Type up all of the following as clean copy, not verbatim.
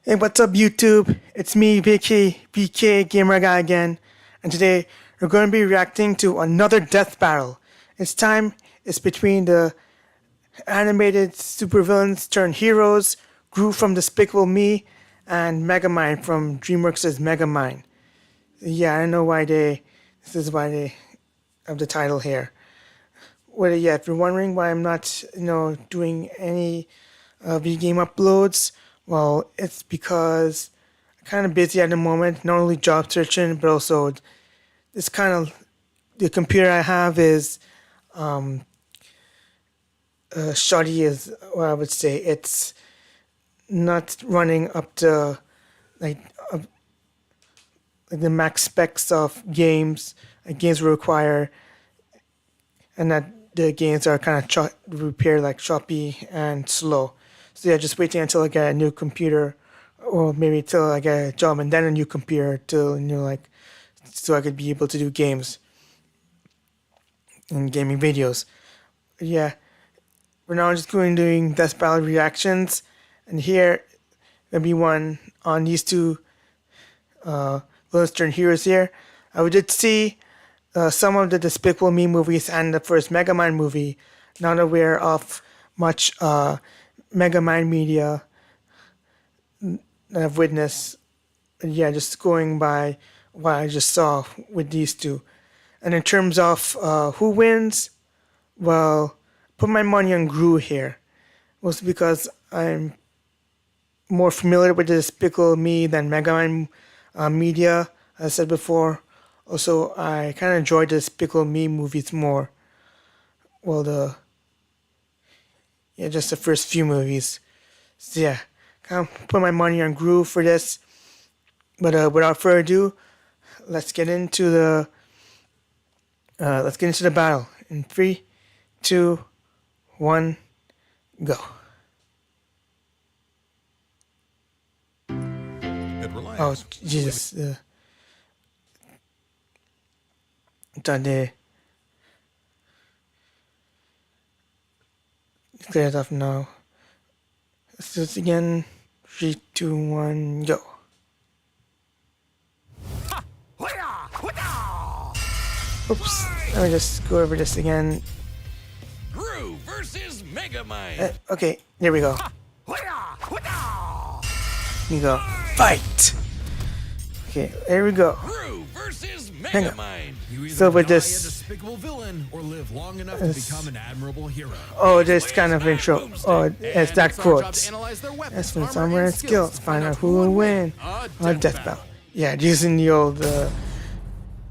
Hey, what's up, YouTube? It's me, BK Gamer Guy again, and today we're going to be reacting to another death battle. This time, it's between the animated supervillains turned heroes, Gru from Despicable Me, and Megamind from DreamWorks' Megamind. Yeah, I don't know why this is why they have the title here. Well, yeah, if you're wondering why I'm not, doing any V-game uploads, well, it's because I'm kind of busy at the moment, not only job searching, but also the computer I have is shoddy, is what I would say. It's not running up to like, like the max specs of games games require, and that the games are kind of repair like choppy and slow. So yeah, just waiting until I get a new computer, or maybe till I get a job and then a new computer so I could be able to do games and gaming videos. But yeah, for now I'm just doing Death Battle reactions, and here there'll be one on these two villains turned heroes here. I did see some of the Despicable Me movies and the first Megamind movie. Not aware of much Megamind media that I've witnessed. But yeah, just going by what I just saw with these two. And in terms of who wins, well, put my money on Gru here. Mostly because I'm more familiar with the Despicable Me than Megamind media, as I said before. Also, I kind of enjoyed the Despicable Me movies more. Well, just the first few movies. So yeah, kind of put my money on Gru for this. But without further ado, let's get into the battle. In 3, 2, 1, go. Oh Jesus! Done there. Clear it off now. Let's do this again. 3, 2, 1, go. Oops. Let me just go over this again. Gru versus Megamind. Okay, there we go. Here we go. Fight! Okay, there we go. Gru versus Megamind. So with this, despicable villain or live long enough to become an admirable hero. Oh, this kind of intro. Oh, it's that quote. That's from somewhere in skills. Find out who will win. Death battle. Yeah, using the old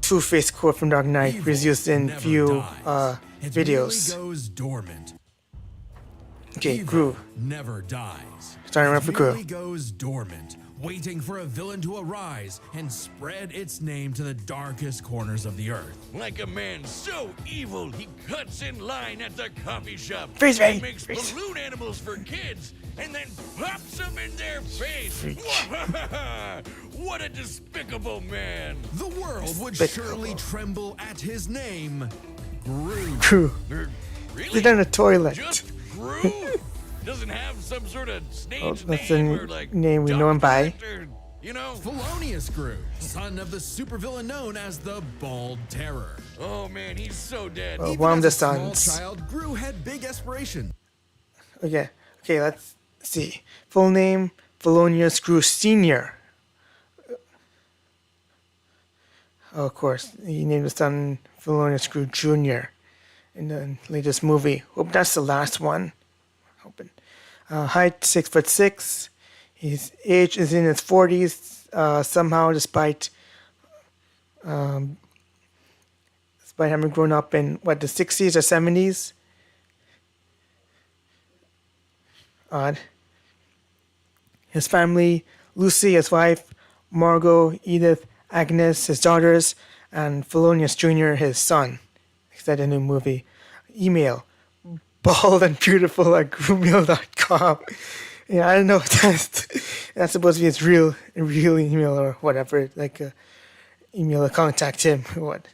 Two-Face quote from Dark Knight, was used in few videos. Okay, Gru. Never dies. Starting around for Gru. Goes dormant, waiting for a villain to arise and spread its name to the darkest corners of the earth. Like a man so evil, he cuts in line at the coffee shop. Freeze, and makes balloon animals for kids and then pops them in their face. What a despicable man. The world would surely tremble at his name. Gru. Really? Sit in a toilet. Just Gru? Doesn't have some sort of stage that's name the or like name we know him by. You know? Felonious Gru, son of the supervillain known as the Bald Terror. Oh man, he's so dead. One of the Small sons. child, Gru had big aspirations. Okay, let's see. Full name, Felonious Gru Sr. Oh, of course, he named his son Felonious Gru Jr. in the latest movie. Hope that's the last one. Hoping. Height 6'6". His age is in his 40s. Somehow, despite having grown up in the 60s or 70s. Odd. His family: Lucy, his wife; Margot, Edith, Agnes, his daughters; and Felonious Jr., his son. He said in the movie. Email: baldandbeautiful@gmail.com. Yeah, I don't know if that's supposed to be his real email or whatever, like email to contact him. What?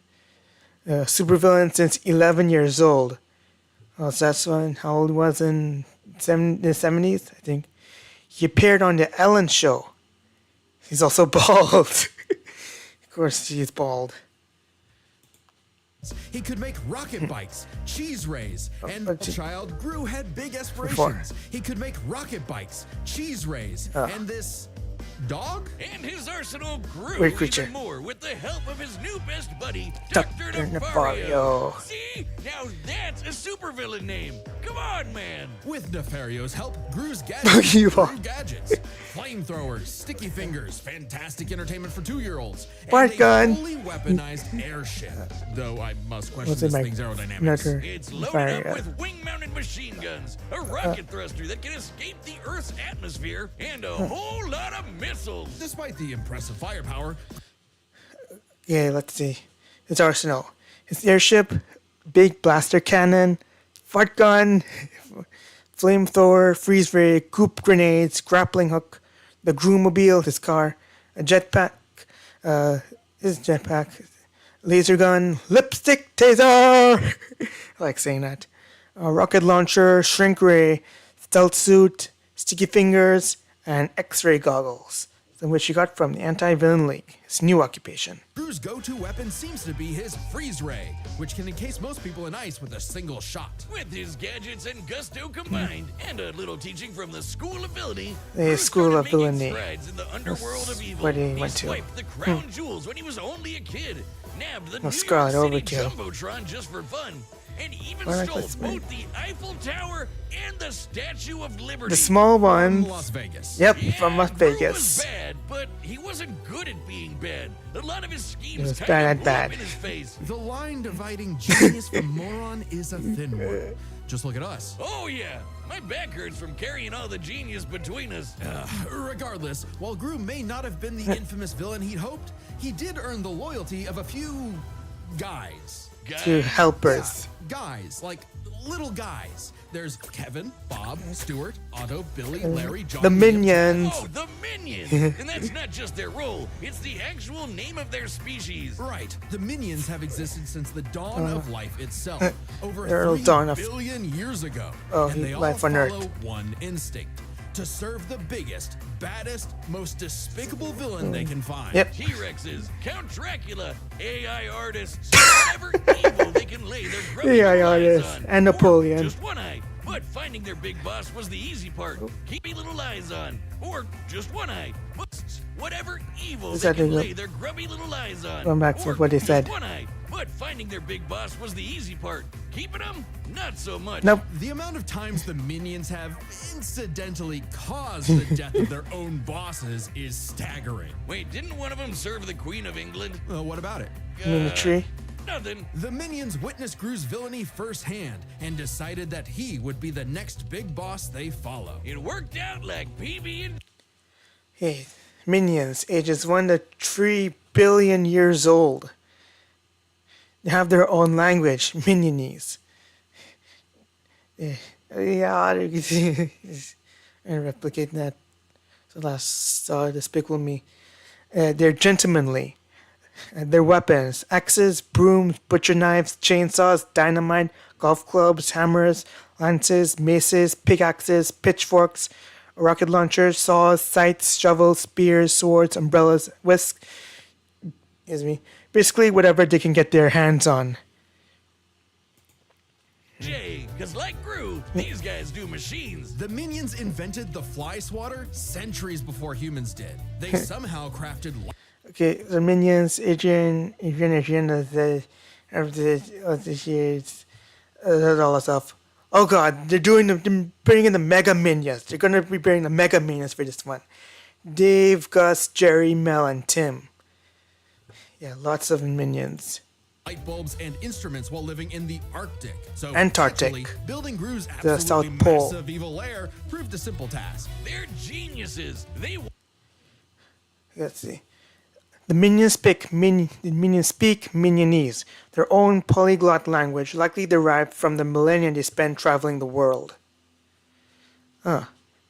Supervillain since 11 years old. Oh, so that's how old he was in the 70s, I think. He appeared on the Ellen Show He's also bald. Of course, he's bald. He could make rocket bikes, cheese rays, and but child Gru had big aspirations. He could make rocket bikes, cheese rays, and this dog? And his arsenal grew Weird creature. even more with the help of his new best buddy, Dr. Dr. Nefario. Nefario. See? Now that's a supervillain name. Come on, man. With Nefario's help, Gru's gadgets You grew are. gadgets. Flamethrowers, sticky fingers, fantastic entertainment for 2-year-olds. Fart and gun. a fully weaponized airship. Though I must question What's in this my thing's aerodynamics. nutter? It's loaded Nefario. up with wing-mounted machine guns, a rocket thruster that can escape the Earth's atmosphere, and a whole lot of missiles. Despite the impressive firepower, Yeah, let's see. His arsenal. His airship, big blaster cannon, fart gun, flamethrower, freeze ray, goop grenades, grappling hook, the Grumobile, his car, a jetpack, his jetpack, laser gun, lipstick taser. I like saying that. A rocket launcher, shrink ray, stealth suit, sticky fingers, and X-ray goggles. Which he got from the Anti-Villain League, his new occupation. Gru's go-to weapon seems to be his freeze ray, which can encase most people in ice with a single shot. With his gadgets and gusto combined, and a little teaching from the School of Villainy, The Gru School started of making Villainy. strides in the underworld of evil. where he He went to. swiped the crown jewels when he was only a kid, nabbed the New Scarlet York City Overkill. Jumbotron just for fun, and even Alright, stole let's wait. both the Eiffel Tower and the Statue of Liberty. The small From one. Las Vegas. Yep, Yeah, from Las Gru Vegas. was bad, but he wasn't good at being bad. A lot of his schemes was kind bad of at blew bad. up in his face. The line dividing genius from moron is a thin one. Just look at us. Oh yeah, my back hurts from carrying all the genius between us. Regardless, while Gru may not have been the infamous villain he'd hoped, he did earn the loyalty of a few guys. To Guys, helpers. Guys, like little guys. There's Kevin, Bob, Stuart, Otto, Billy, Larry, John. The Liam, minions. Oh, the minions! And that's not just their role, it's the actual name of their species. Right. The minions have existed since the dawn of life itself, over They're a 3 dawn of- billion years ago. Oh, and they all life on follow Earth. one instinct: to serve the biggest, baddest, most despicable villain they can find. Yep. T-Rexes, Count Dracula, AI artists, whatever evil they can lay their grubby AI little eyes artists, on. and Or Napoleon. just one eye. But finding their big boss was the easy part. Keeping little eyes on. Or just one eye. But whatever evil Is they that can a- lay their grubby little eyes on. Going back to Or what they just said. one eye. But finding their big boss was the easy part. Keeping them? Not so much. Nope. The amount of times the minions have incidentally caused the death of their own bosses is staggering. Wait, didn't one of them serve the Queen of England? What about it? Minitree. Nothing. The minions witnessed Gru's villainy firsthand and decided that he would be the next big boss they follow. It worked out like PB and Hey, minions, ages 1 to 3 billion years old. They have their own language, minionese. Yeah, and replicate that. So last saw Despicable Me. They're gentlemanly. Their weapons: axes, brooms, butcher knives, chainsaws, dynamite, golf clubs, hammers, lances, maces, pickaxes, pitchforks, rocket launchers, saws, scythes, shovels, spears, swords, umbrellas, whisks. Excuse me. Basically, whatever they can get their hands on. J. Because like Gru, these guys do machines. The minions invented the fly swatter centuries before humans did. They somehow crafted Okay, the minions, Adrian, the years, all that stuff. Oh god, they're bringing in the Mega Minions. They're gonna be bringing the Mega Minions for this one. Dave, Gus, Jerry, Mel, and Tim. Yeah, lots of minions. light bulbs and instruments while living in the Arctic. So Antarctic. actually, building Gru's The absolutely South Pole. massive evil lair proved a simple task. They're geniuses. They Let's see. The minions speak Minionese, their own polyglot language, likely derived from the millennia they spent traveling the world. So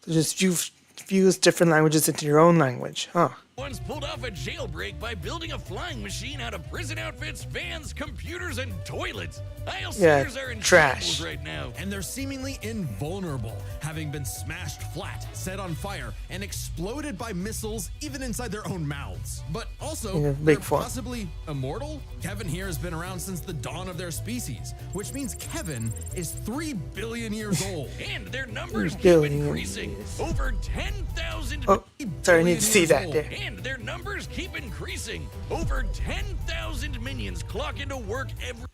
just fuse different languages into your own language, huh? Once pulled off a jailbreak by building a flying machine out of prison outfits, vans, computers, and toilets. Aisle seekers are in trash. shambles right now. And they're seemingly invulnerable, having been smashed flat, set on fire, and exploded by missiles even inside their own mouths. But also, In a big they're form. possibly immortal? Kevin here has been around since the dawn of their species, which means Kevin is 3 billion years old. And their numbers keep Billion increasing. years. Over 10,000 Oh, sorry, I need to see that there. And their numbers keep increasing. Over 10,000 minions clock into work every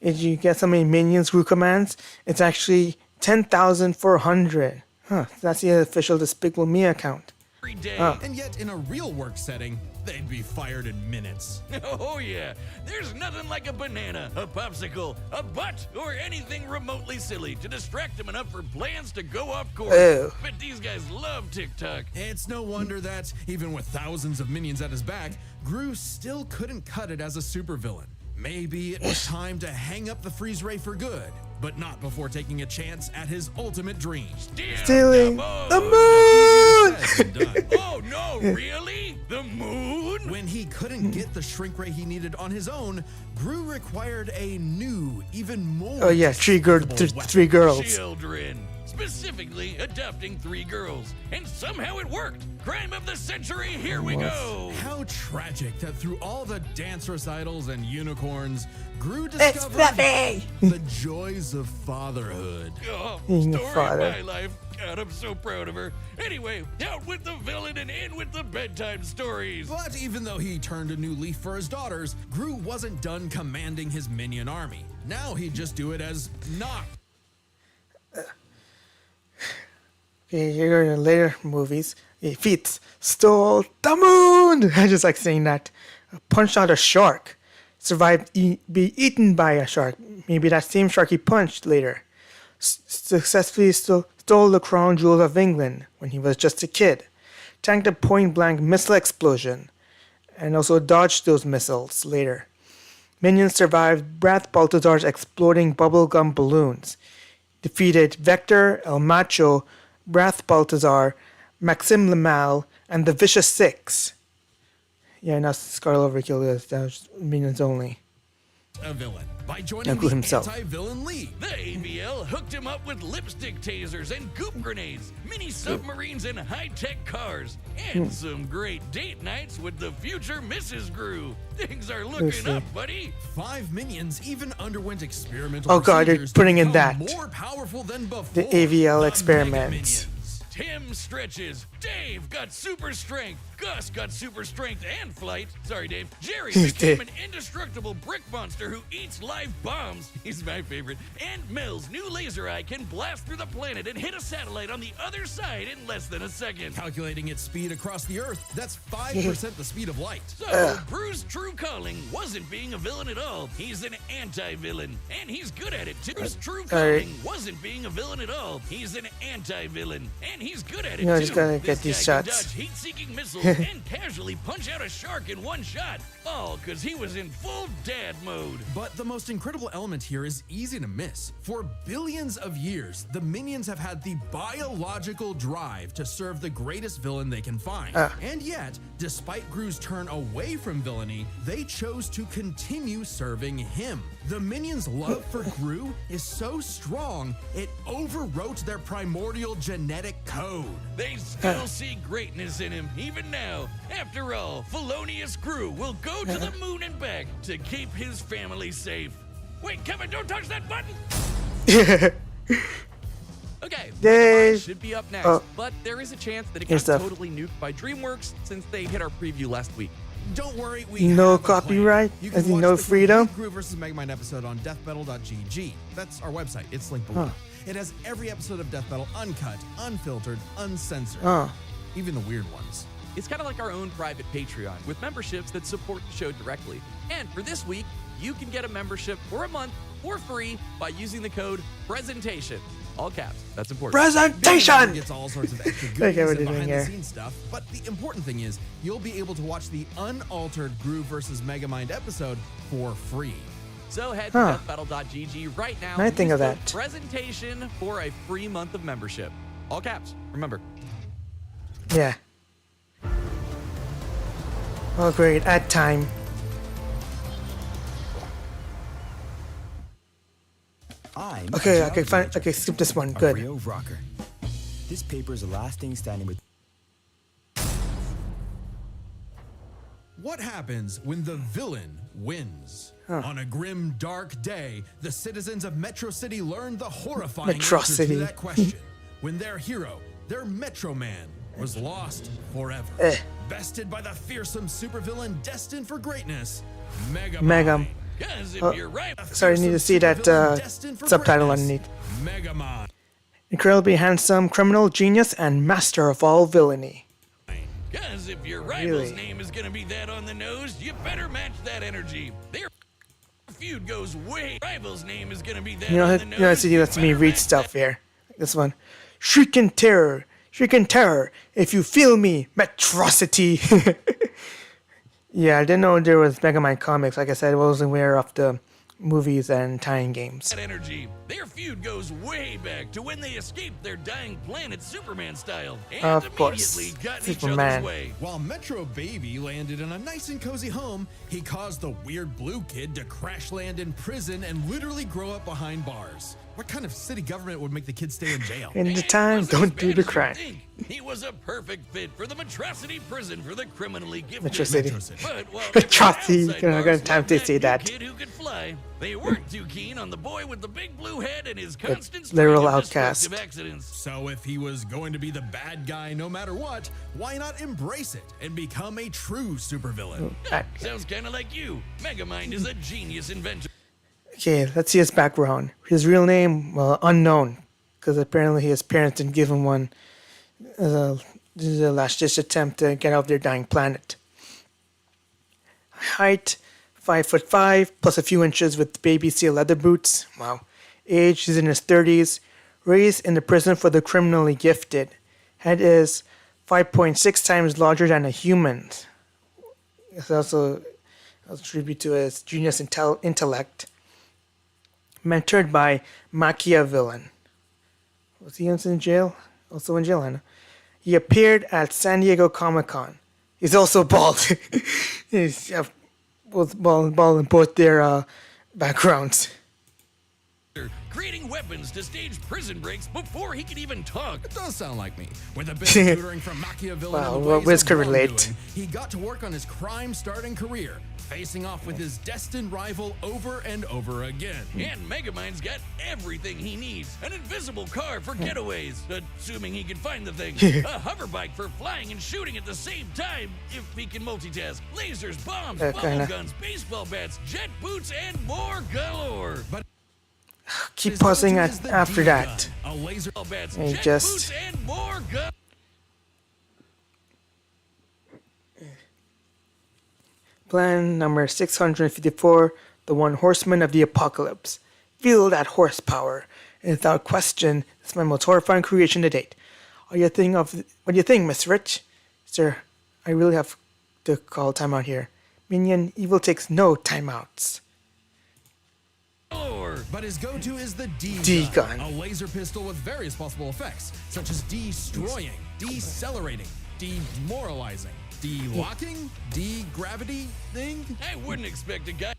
Did you get so many minions Gru commands? It's actually 10,400. Huh, that's the official Despicable Me account. day. And yet, in a real work setting, they'd be fired in minutes. Oh yeah, there's nothing like a banana, a popsicle, a butt, or anything remotely silly to distract them enough for plans to go off course. Ew. But these guys love TikTok. It's no wonder that, even with thousands of minions at his back, Gru still couldn't cut it as a supervillain. Maybe it was time to hang up the freeze ray for good, but not before taking a chance at his ultimate dream. Stealing the moon! Said and done. Oh no, really? The moon? When he couldn't get the shrink ray he needed on his own, Gru required a new, even more. Oh yeah, despicable weapon. three girls. Children. Specifically adopting 3 girls. And somehow it worked. Crime of the century, here we go. How tragic that through all the dance recitals and unicorns, Gru It's discovered Fluffy! the joys of fatherhood. Oh, Being a story father. of my life. God, I'm so proud of her. Anyway, out with the villain and in with the bedtime stories. But even though he turned a new leaf for his daughters, Gru wasn't done commanding his minion army. Now he'd just do it as not. Okay, here in the later movies, the feats stole the moon. I just like saying that. Punched out a shark. Survived be eaten by a shark. Maybe that same shark he punched later. Successfully stole the crown jewels of England when he was just a kid. Tanked a point-blank missile explosion. And also dodged those missiles later. Minions survived Brath Balthazar's exploding bubblegum balloons. Defeated Vector, El Macho, Brath Balthazar, Maxim Lamal, and the Vicious Six. Yeah, now Scarlet Overkill is minions only. A villain by joining Now Gru the himself. anti-villain league. The AVL hooked him up with lipstick tasers and goop grenades, mini submarines and high-tech cars, and some great date nights with the future Mrs. Gru. Things are looking Lucy. up, buddy. 5 minions even underwent experimental Oh god, they're procedures to putting in become that. more powerful than before. The AVL The experiments. Megaminions. Tim stretches. Dave got super strength. Gus got super strength and flight. Sorry, Dave. Jerry became an indestructible brick monster who eats live bombs. He's my favorite. And Mel's new laser eye can blast through the planet and hit a satellite on the other side in less than a second. Calculating its speed across the Earth, that's 5% the speed of light. So, Bruce's true calling wasn't being a villain at all. He's an anti-villain, and he's good at it too. Bruce's true calling wasn't being a villain at all. He's an anti-villain, and he's good at it You know, I too. just gotta This get these guy can shots. dodge heat-seeking missiles and casually punch out a shark in one shot, all because he was in full dad mode. But the most incredible element here is easy to miss. For billions of years, the minions have had the biological drive to serve the greatest villain they can find. And yet, despite Gru's turn away from villainy, they chose to continue serving him. The minions' love for Gru is so strong, it overwrote their primordial genetic code. They still see greatness in him, even now. After all, Felonious Gru will go to the moon and back to keep his family safe. Wait, Kevin, don't touch that button! Okay, Dave. Megamind should be up next, Oh. but there is a chance that it Here's got stuff. totally nuked by DreamWorks since they hit our preview last week. Don't worry, we No have a plan. copyright? You As can in watch no the freedom? complete Gru vs. Megamind episode on deathbattle.gg. That's our website. It's linked below. It has every episode of Death Battle uncut, unfiltered, uncensored. Even the weird ones. It's kind of like our own private Patreon with memberships that support the show directly. And for this week, you can get a membership for a month for free by using the code PRESENTATION. All caps. That's important. Presentation! Gets all sorts of extra Okay, goodies what and are you doing here? behind-the-scenes stuff. But the important thing is, you'll be able to watch the unaltered Gru vs. Megamind episode for free. So head to deathbattle.gg right now. I and think use of code that. PRESENTATION for a free month of membership. All caps. Remember. Yeah. Oh great, add time. I'm Okay, a okay, fine. geology Okay, skip this one. of Good. Rio Rocker. This paper is the last thing standing with. What happens when the villain wins? On a grim, dark day, the citizens of Metro City learned the horrifying Metro answer City. to that question. When their hero, their Metro Man, was lost forever. Bested by the fearsome supervillain destined for greatness, Megamind. Megam. Cause if you're right, Sorry, I need to see that subtitle underneath. Megamind. Incredibly handsome, criminal, genius, and master of all villainy. cause if your rival's name is gonna be that on the nose, you better match that energy. Their feud goes way. Rival's name is gonna be that You know, on the nose. he lets me read stuff here. This one. Shrieking terror. Shrieking terror. If you feel me, Metrocity. Yeah, I didn't know there was Megamind comics. Like I said, I wasn't aware of the movies and tie-in games. That energy. Their feud goes way back to when they escaped their dying planet Superman style and Of course, immediately got in each Superman. other's way. While Metro Baby landed in a nice and cozy home, he caused the weird blue kid to crash land in prison and literally grow up behind bars. What kind of city government would make the kid stay in jail? In the And time, wasn't as don't do bad the as you'd crime. think. He was a perfect fit for the Metrocity prison for the criminally gifted. Metro City. But while Metrocity, outside I bars got time loved to that say new that. Kid who could fly, they weren't too keen on the boy with the big blue head and his constant literal string of outcast. destructive accidents. So if he was going to be the bad guy no matter what, why not embrace it and become a true supervillain? Sounds kind of like you. Megamind is a genius inventor. Okay, let's see his background. His real name, well, unknown, because apparently his parents didn't give him one. This is a last-ditch attempt to get off their dying planet. Height, 5'5", plus a few inches with baby seal leather boots. Wow. Age, he's in his 30s. Raised in the prison for the criminally gifted. Head is 5.6 times larger than a human. It's also a tribute to his genius intellect. Mentored by Machiavellian. Was he in jail? Also in jail, I know. He appeared at San Diego Comic-Con. He's also bald. He's both bald in both their backgrounds. Creating weapons to stage prison breaks before he could even talk. It does sound like me. With a bit of tutoring from Machiavelli Wow, and the what ways Wiz of could relate. wrongdoing, he got to work on his crime-starting career, facing off with his destined rival over and over again. And Megamind's got everything he needs. An invisible car for getaways, assuming he can find the thing. A hover bike for flying and shooting at the same time, if he can multitask. Lasers, bombs, bubble kinda. guns, baseball bats, jet boots, and more galore. But Keep his pausing go-to at is the after D-gun, that. a laser Bats, Hey, jet just- boots, and more guns. Plan number 654, the one horseman of the apocalypse. Feel that horsepower. And without question, it's my most horrifying creation to date. What do you think, Miss Rich? Sir, I really have to call timeout here. Minion, evil takes no timeouts. Galore. But his go-to is the D-gun. a laser pistol with various possible effects, such as destroying, decelerating, demoralizing, de-locking, de-gravity thing. I wouldn't expect a guy.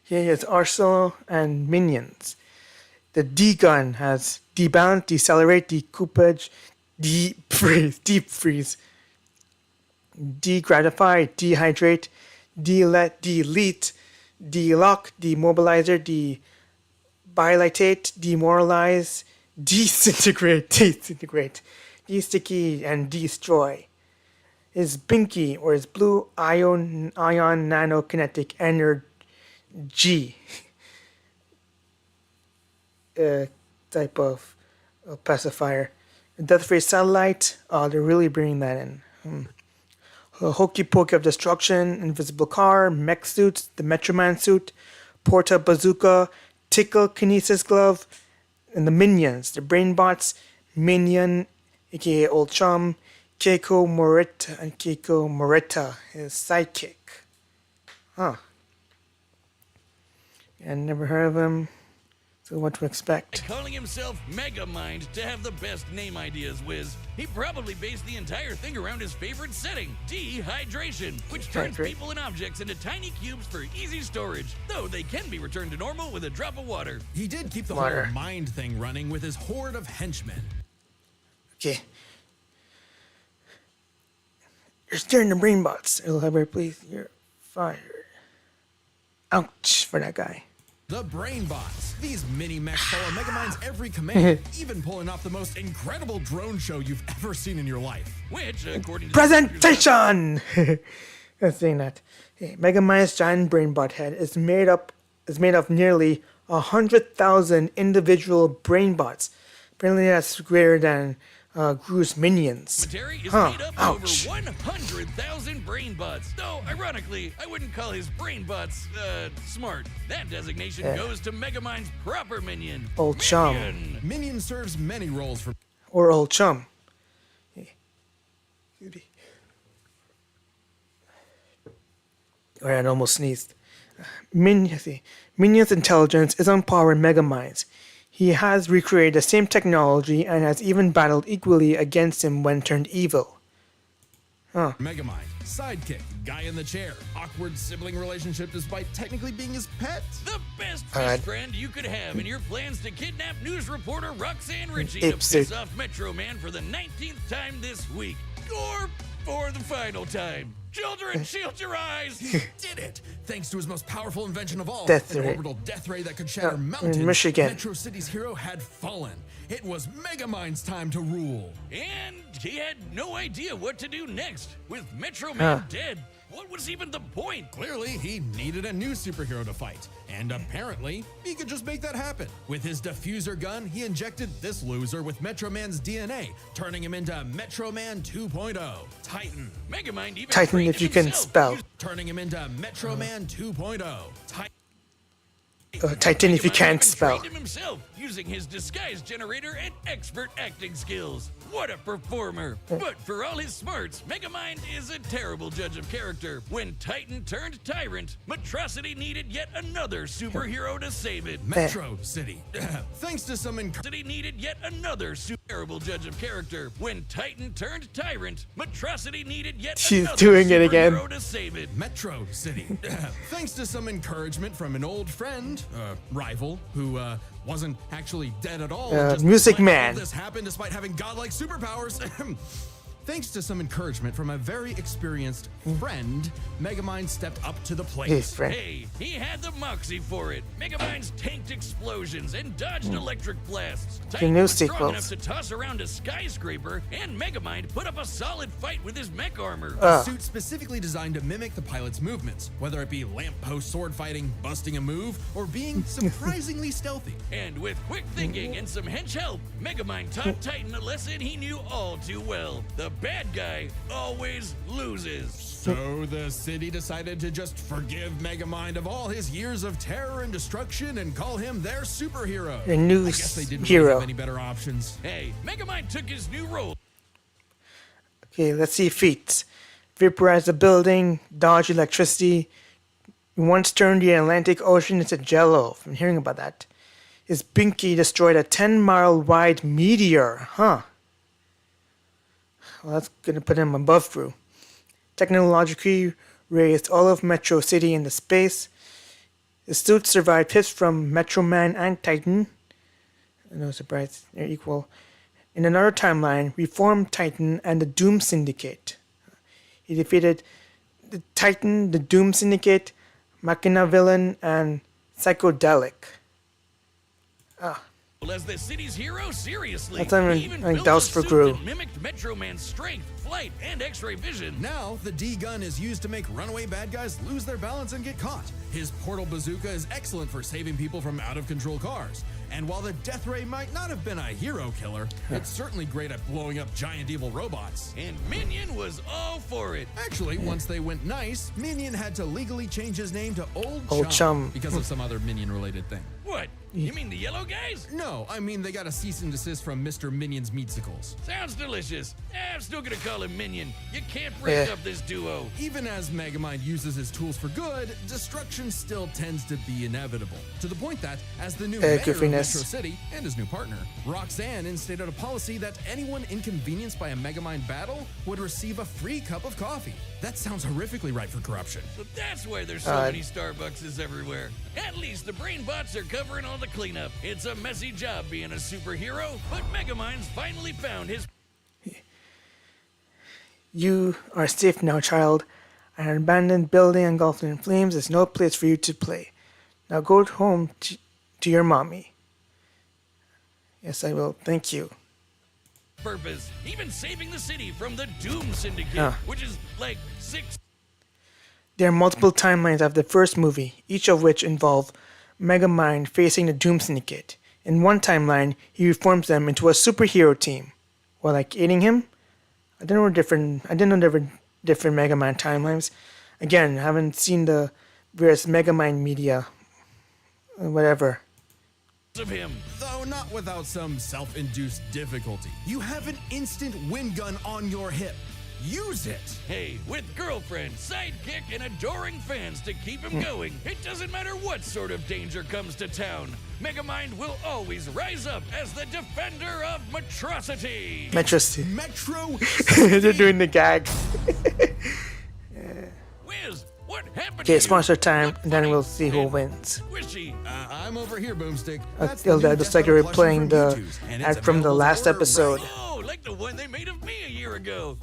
Here is arsenal and minions. The D-gun has debalance, decelerate, decoupage, deep freeze, degratify, dehydrate, delete, delock, demobilizer, debilitate, demoralize, disintegrate, de-sticky, and destroy. Is Binky, or is blue ion nanokinetic energy type of pacifier. Death Ray satellite, they're really bringing that in. A hokey pokey of destruction, invisible car, mech suits, the Metroman suit, Porta bazooka, tickle kinesis glove, and the minions, the brain bots, minion, aka old chum, Keiko Morita, and Keiko Morita, his sidekick. Huh. I never heard of him. So what to expect? Calling himself Megamind to have the best name ideas, Wiz. He probably based the entire thing around his favorite setting, dehydration, which turns people and objects into tiny cubes for easy storage, though they can be returned to normal with a drop of water. He did keep the Water. whole mind thing running with his horde of henchmen. Okay. You're steering the brain bots. Elaborate, please. You're fired. Ouch for that guy. The brain bots. These mini mechs follow Megamind's every command, even pulling off the most incredible drone show you've ever seen in your life. Which, according to Presentation. Let's say that. Hey, Megamind's giant brain bot head is made of nearly 100,000 individual brain bots. Apparently, that's greater than Gru's minions. Terry is made up of Ouch. over 100,000 brain bots. Though, ironically, I wouldn't call his brain bots, smart. That designation goes to Megamind's proper minion. Old chum. Minion. Minion serves many roles for Or old chum. Alright, I almost sneezed. Minion's intelligence is on par with Megamind's. He has recreated the same technology and has even battled equally against him when turned evil. Megamind. Sidekick, guy in the chair, awkward sibling relationship despite technically being his pet. The best best friend you could have in your plans to kidnap news reporter Roxanne Ritchie to Ape piss suit. off Metro Man for the 19th time this week. Or for the final time. Children, shield your eyes! Did it! Thanks to his most powerful invention of all, Death an ray. orbital death ray that could shatter in mountains. Michigan. Metro City's hero had fallen. It was Megamind's time to rule. And he had no idea what to do next. With Metro Man dead, what was even the point? Clearly, he needed a new superhero to fight. And apparently, he could just make that happen. With his diffuser gun, he injected this loser with Metro Man's DNA, turning him into Metro Man 2.0. Titan. Megamind even Titan trained if you can himself. spell. Turning him into Metro Man 2.0. Titan if you Megamind can't even spell. trained him himself using his disguise generator and expert acting skills. What a performer! But for all his smarts, Megamind is a terrible judge of character. When Titan turned tyrant, Metrocity needed yet another superhero to save it. Metro City. Thanks to some City needed yet another terrible judge of character. When Titan turned tyrant, Metrocity needed yet She's another doing it again. superhero to save it. Metro City. Thanks to some encouragement from an old friend, rival, who wasn't actually dead at all. just Music let all Man. This happened despite having godlike superpowers. Thanks to some encouragement from a very experienced friend, Megamind stepped up to the plate. His friend. Hey, he had the moxie for it. Megamind's tanked explosions and dodged electric blasts. Titan new was strong sequels. enough to toss around a skyscraper, and Megamind put up a solid fight with his mech armor. A suit specifically designed to mimic the pilot's movements, whether it be lamppost sword fighting, busting a move, or being surprisingly stealthy. And with quick thinking and some hench help, Megamind taught Titan a lesson he knew all too well. The bad guy always loses. So the city decided to just forgive Megamind of all his years of terror and destruction and call him their superhero. Your new I guess they didn't really hero. have any better options. Hey, Megamind took his new role. Okay, let's see feats. Vaporize a building, dodge electricity. Once turned the Atlantic Ocean into jello. From hearing about that. His Binky destroyed a 10-mile wide meteor. Well, that's gonna put him above Gru. Technologically raised all of Metro City into space. His suit survived hits from Metro Man and Titan. No surprise, they're equal. In another timeline, reformed Titan and the Doom Syndicate. He defeated the Titan, the Doom Syndicate, Machina Villain, and Psychedelic. As the city's hero, seriously. That's not even, He even like, built douse a for suit Gru. that mimicked Metro Man's strength, flight, and X-ray vision. Now, the D-gun is used to make runaway bad guys lose their balance and get caught. His portal bazooka is excellent for saving people from out-of-control cars. And while the death ray might not have been a hero killer, it's certainly great at blowing up giant evil robots. And Minion was all for it. Actually, once they went nice, Minion had to legally change his name to Old Old Chum. because of some other Minion-related thing. What? You mean the yellow guys? No, I mean they got a cease and desist from Mr. Minion's Meatsicles. Sounds delicious. I'm still gonna call him Minion. You can't break Yeah. up this duo. Even as Megamind uses his tools for good, destruction still tends to be inevitable. To the point that, as the new mayor of goofiness. Metro City and his new partner, Roxanne instated a policy that anyone inconvenienced by a Megamind battle would receive a free cup of coffee. That sounds horrifically ripe for corruption. So that's why there's so many Starbuckses everywhere. At least the brain bots are covering all the cleanup. It's a messy job being a superhero, but Megamind's finally found his... You are safe now, child. An abandoned building engulfed in flames is no place for you to play. Now go home to your mommy. Yes, I will. Thank you. purpose, even saving the city from the Doom Syndicate, which is like 6... There are multiple timelines of the first movie, each of which involve Megamind facing the Doom Syndicate. In one timeline, he reforms them into a superhero team, while like aiding him. I didn't know different Megamind timelines. Again, I haven't seen the various Megamind media, whatever. of him. Though not without some self-induced difficulty. You have an instant wind gun on your hip. Use it! Hey, with girlfriend, sidekick, and adoring fans to keep him going, it doesn't matter what sort of danger comes to town. Megamind will always rise up as the defender of Metrocity. Metro They're doing the gag. Wiz, what happened Okay, to sponsor you? time, Look and then funny we'll see who and wins. Squishy. I'm over here, Boomstick. It looks like you're replaying the ad from the last episode. Oh, like the one they made of me a year ago.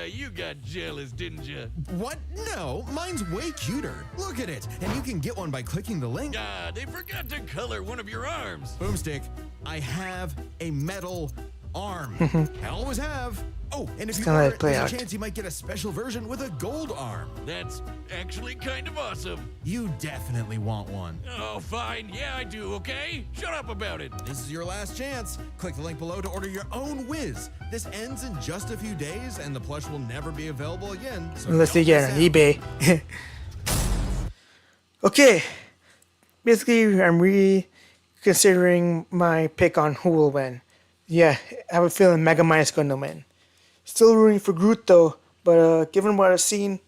You got jealous, didn't you? What? No, mine's way cuter. Look at it, and you can get one by clicking the link. Ah, they forgot to color one of your arms. Boomstick, I have a metal arm. I always have. Oh, and if you gonna let order it play there's out. a chance you might get a special version with a gold arm. That's actually kind of awesome. You definitely want one. Oh, fine. Yeah, I do, okay? Shut up about it. This is your last chance. Click the link below to order your own Wiz. This ends in just a few days, and the plush will never be available again. So Unless you don't get it on miss out. eBay. Okay. Basically, I'm reconsidering my pick on who will win. Yeah, I have a feeling Megamind is going to win. Still rooting for Groot though, but given what I've seen,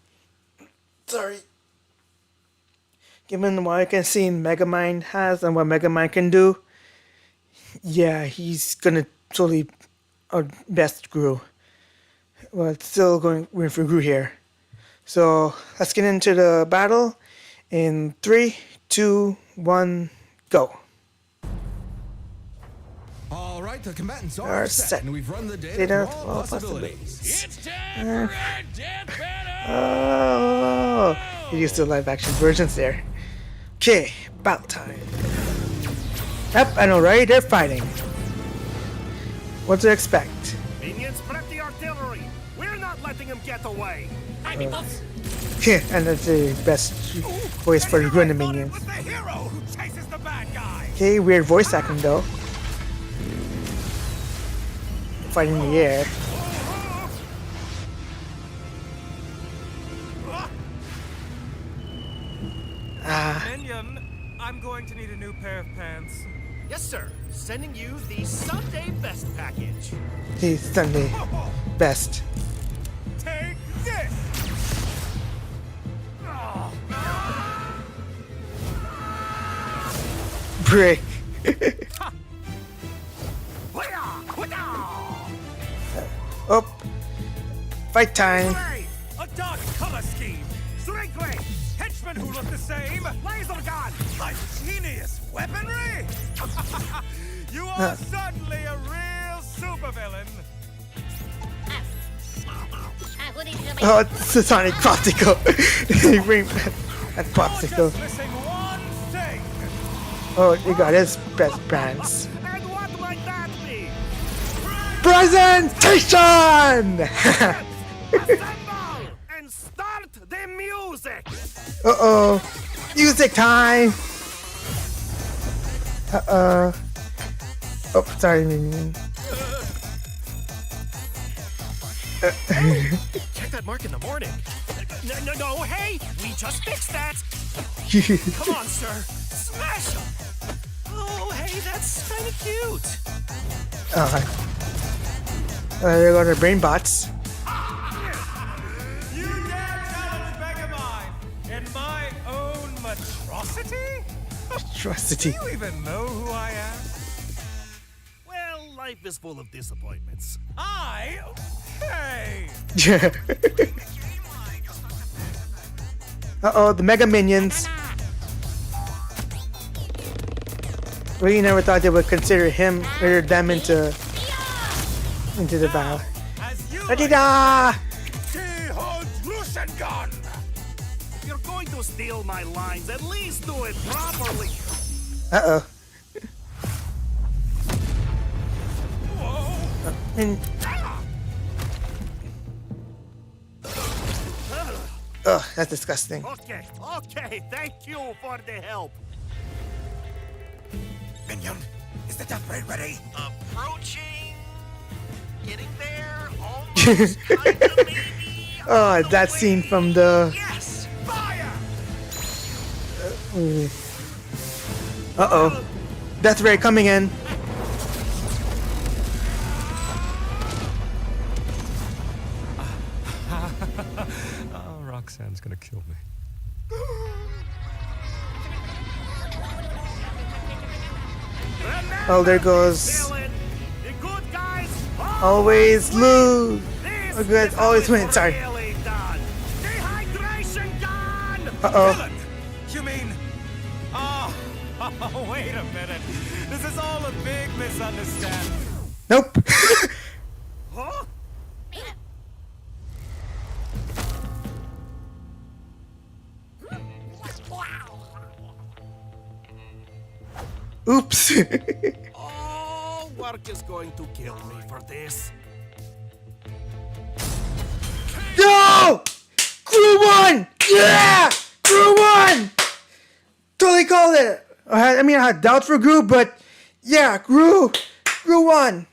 given what I can see Megamind has and what Megamind can do, yeah, he's gonna totally best Groot. Well, it's still rooting for Groot here. So let's get into the battle in 3, 2, 1, go. All right, the combatants are Are set, set. and we've run the data Data through all for all possibilities. It's time for a death battle! Oh, you used the live action versions there. Okay, battle time. Yep, I know, right? They're fighting. What to expect? Minions, prep the artillery. We're not letting them get away. And that's the best voice for the Grin minions. With the hero who chases the bad guy. Okay, weird voice acting though. Fighting in the air. Minion, I'm going to need a new pair of pants. Yes, sir. Sending you the Sunday Best package. The Sunday best. Take this. Brick. Oh, fight time. Hey, a dark color scheme. Straight gray. Henchmen who look the same. Laser gun. Ingenious weaponry. You are suddenly a real supervillain. Oh, it's a Sonic Popsicle. They bring that You're Popsicle. just missing one thing. Oh, you got his best brands. And what might that be? Presentation! Assemble and start the music. Uh-oh. Music time! Uh-oh. Oh, sorry, minion. Check that mark in the morning. No, hey! We just fixed that! Come on, sir! Smash him! Hey, that's kind of cute. There go the brain bots. You dare challenge Megamind in my own monstrosity? Atrocity. Do you even know who I am? Well, life is full of disappointments. Hey! Uh-oh, the Mega Minions. Really never thought they would consider him or them into the battle. As you Adida! gun. If you're going to steal my lines, at least do it properly. Uh-oh. Whoa! And ugh, that's disgusting. Okay, thank you for the help. Minion, is the death ray ready? Approaching. Getting there. Almost. Kinda, maybe. Oh, that scene from the... Yes! Fire! Uh-oh. Death Ray coming in. Roxanne's gonna kill me. Oh, there goes. The good guys Always lose. This Oh, good. is Always how it's win. Sorry. really done. Dehydration gun! Uh-oh. Villain! You mean... Oh, wait a minute. This is all a big misunderstanding. Nope. Huh? Oops. Oh, work is going to kill me for this. No! Crew 1! Yeah! Crew 1! Totally called it. I mean, I had doubts for Crew, but yeah, Crew 1.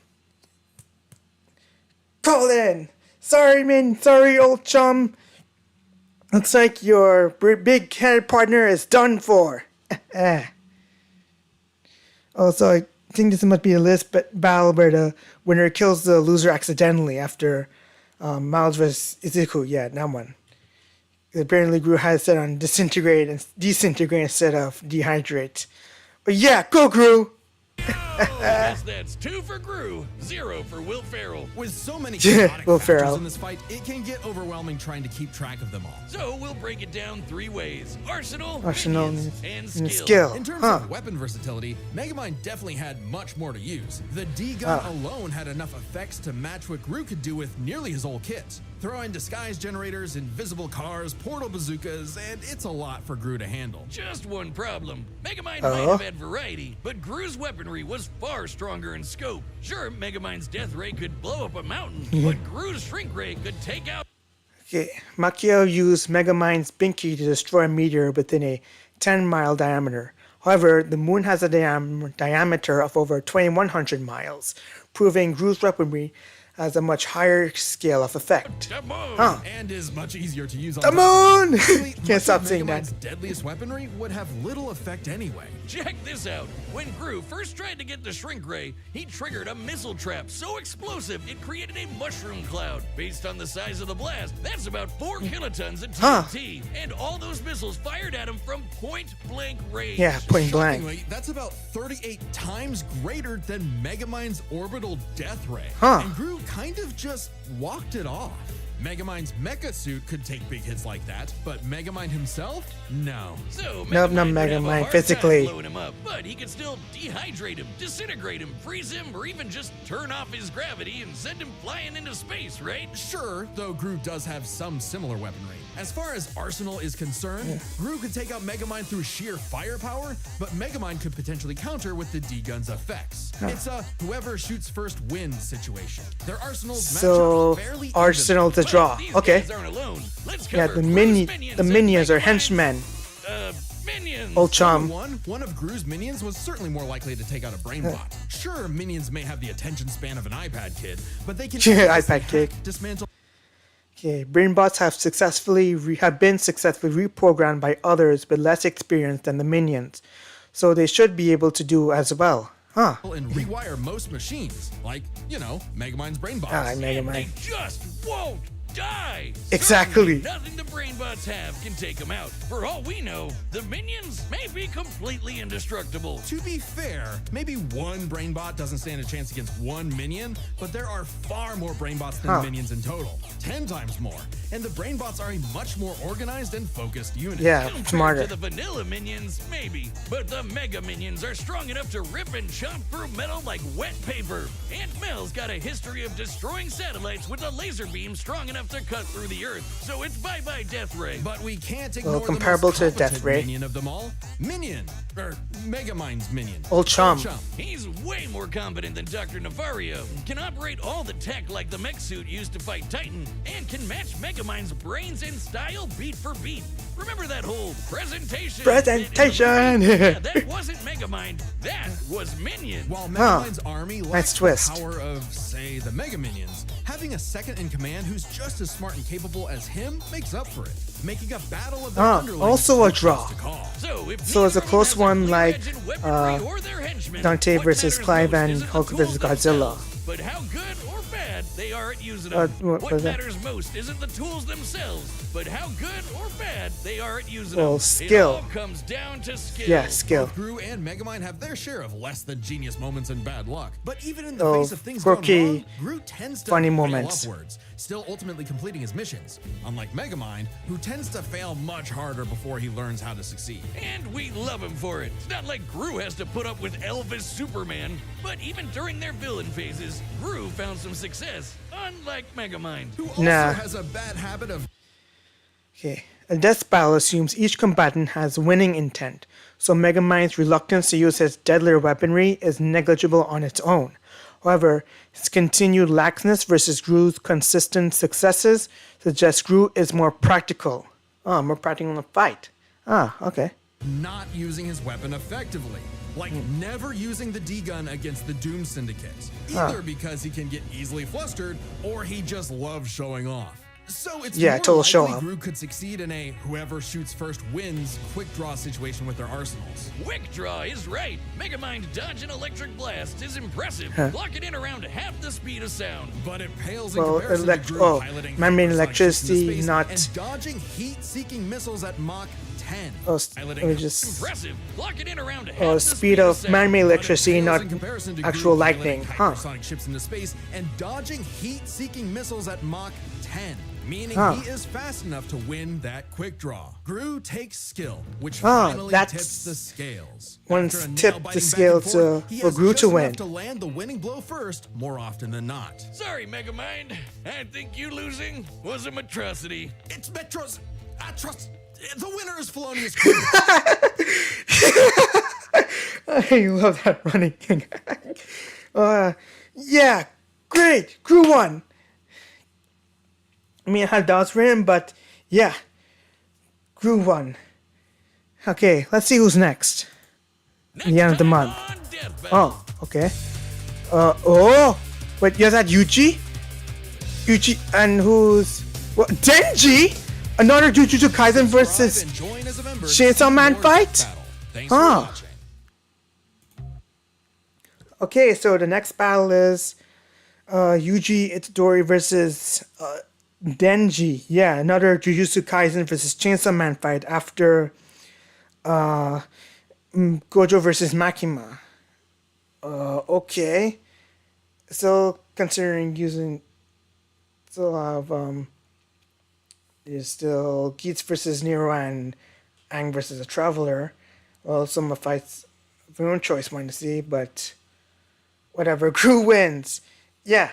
Call it in. Sorry, man. Sorry, old chum. Looks like your big-headed partner is done for. Also, I think this must be a list battle where the winner kills the loser accidentally after Miles vs. Izuku. Yeah, that one. Apparently, Gru had it set on disintegrate and disintegrate instead of dehydrate. But yeah, go Gru! That's 2 for Gru, 0 for Will Ferrell. With so many Yeah, chaotic Will factors Ferrell. in this fight, it can get overwhelming trying to keep track of them all. So we'll break it down 3 ways: Arsenal, Arsenal minions, and and skill. skill. In terms Huh. of weapon versatility, Megamind definitely had much more to use. The D-gun alone had enough effects to match what Gru could do with nearly his whole kit. Throw in disguise generators, invisible cars, portal bazookas, and it's a lot for Gru to handle. Just one problem. Megamind might have had variety, but Gru's weaponry was far stronger in scope. Sure, Megamind's death ray could blow up a mountain, but Gru's shrink ray could take out... Okay, Makio used Megamind's Binky to destroy a meteor within a 10-mile diameter. However, the moon has a diameter of over 2,100 miles, proving Gru's weaponry has a much higher scale of effect. The moon! Huh. And is much easier to use on The top of moon! it. Really, Can't much stop of saying Megamind's that. deadliest weaponry would have little effect anyway. Check this out. When Gru first tried to get the shrink ray, he triggered a missile trap so explosive it created a mushroom cloud. Based on the size of the blast, that's about 4 kilotons of TNT. And all those missiles fired at him from point-blank range. Yeah, point blank. Shockingly, that's about 38 times greater than Megamind's orbital death ray. Huh. And Gru kind of just walked it off. Megamind's mecha suit could take big hits like that, but Megamind himself? No. So Nope, not Megamind would have a Megamind, hard physically. time blowing him up, but he could still dehydrate him, disintegrate him, freeze him, or even just turn off his gravity and send him flying into space, right? Sure, though Gru does have some similar weaponry. As far as Arsenal is concerned, Gru could take out Megamind through sheer firepower, but Megamind could potentially counter with the D-gun's effects. It's a whoever shoots first wins situation. Their arsenals match So, up fairly Arsenal to But draw. these Okay. guys aren't alone. Let's Yeah, cover the Gru's minions are and henchmen. Minions. Old chum. One of Gru's minions was certainly more likely to take out a brain bot. Sure, minions may have the attention span of an iPad kid, but they can Yeah, easily iPad kid. hack, dismantle. Okay, brainbots have been successfully reprogrammed by others with less experience than the minions, so they should be able to do as well. Huh. and rewire most machines, like, you know, Megamind's brain box. Ah, Mega And they Man. just won't die. Exactly. Certainly nothing the BrainBots have can take them out. For all we know, the minions may be completely indestructible. To be fair, maybe one brainbot doesn't stand a chance against one minion, but there are far more brainbots than minions in total. 10 times more. And the brainbots are a much more organized and focused unit. Yeah, Compared smarter. to the vanilla minions, maybe. But the Mega Minions are strong enough to rip and chomp through metal like wet paper. Aunt Mel's got a history of destroying satellites with a laser beam strong enough to cut through the Earth. So it's bye-bye Death Ray. But we can't ignore comparable the to most Death competent Ray. minion of them all. Minion, or Megamind's minion. Old chum. He's way more competent than Dr. Navario, can operate all the tech like the mech suit used to fight Titan, and can match Megamind's brains and style beat for beat. Remember that whole presentation? Presentation! Yeah, that wasn't Megamind, that was Minion. While Megamind's army Nice lacks twist. the power of, say, the Mega Minions, having a second in command who's just as smart and capable as him makes up for it, making a battle of the underlings also a close draw. to call. So it's neither a of close them has one clear like, edge in weaponry or their henchmen, Dante what versus matters Clive most and isn't the Hulk tools versus Godzilla. themselves, but how good or bad they are at using Uh, them. what What was that? matters most isn't the tools themselves, but how good or bad they are at using Well, them. skill. It all comes down to skill. Yeah, skill. Both Gru and Megamind have their share of less than genius moments and bad luck. But even in the Oh, face of things quirky, going wrong, Gru tends to funny fail moments. upwards, still ultimately completing his missions. Unlike Megamind, who tends to fail much harder before he learns how to succeed. And we love him for it. It's not like Gru has to put up with Elvis Superman, but even during their villain phases, Gru found some success, unlike Megamind. Who also Nah. has a bad habit of Okay. A death battle assumes each combatant has winning intent, so Megamind's reluctance to use his deadlier weaponry is negligible on its own. However, his continued laxness versus Gru's consistent successes suggests Gru is more practical. Oh, more practical in the fight. Ah, okay. not using his weapon effectively. Like never using the D-gun against the Doom Syndicate. Either because he can get easily flustered, or he just loves showing off. So it's more total likely show off. Gru could succeed in a whoever shoots first wins quick draw situation with their arsenals. Quick draw is right. Megamind dodge an electric blast is impressive. Locking in around half the speed of sound. But it pales Well, in comparison to Gru piloting man-made hypersonic ships into electricity, space not- and dodging heat-seeking missiles at Mach 10. Let me just. Impressive. Locking in around half Oh, the speed of sound. man-made But it electricity, pales not in comparison to actual Gru lightning. piloting Huh. hypersonic ships into space and dodging heat-seeking missiles at Mach 10, meaning Huh. he is fast enough to win that quick draw. Gru takes skill, which Huh, finally that's- tips the scales. Once After a tipped nail-biting the back scale and forth, to- he for has Gru just to enough win. to land the winning blow first, more often than not. Sorry, Megamind. I think you losing was a atrocity. It's Metro's. I trust. The winner is Felonious. I love that running thing. Yeah, great. Gru won. I mean, I had doubts for him, but yeah, Gru won. Okay, let's see who's next. Next The end of the time month. on Death Battle. Oh, okay. Wait, is that Yuji? Yuji, and who's what? Denji? Another Jujutsu Kaisen versus And join as a member to Chainsaw see Man more fight? Death Battle. Thanks Huh. for watching. Okay, so the next battle is Yuji Itadori versus Denji. Yeah, another Jujutsu Kaisen versus Chainsaw Man fight after Gojo versus Makima. Okay. So considering using still have there's still Geats versus Nero and Aang versus a Traveler. Well, some of the fights of your own choice, want to see, but whatever. Gru wins. Yeah.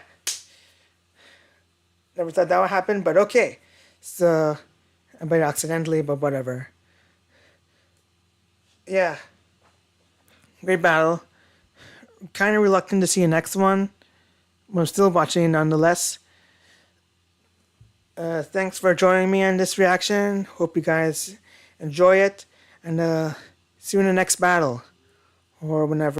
Never thought that would happen, but okay. So, but accidentally, but whatever. Yeah. Great battle. Kind of reluctant to see a next one, but I'm still watching nonetheless. Thanks for joining me on this reaction. Hope you guys enjoy it, and see you in the next battle, or whenever.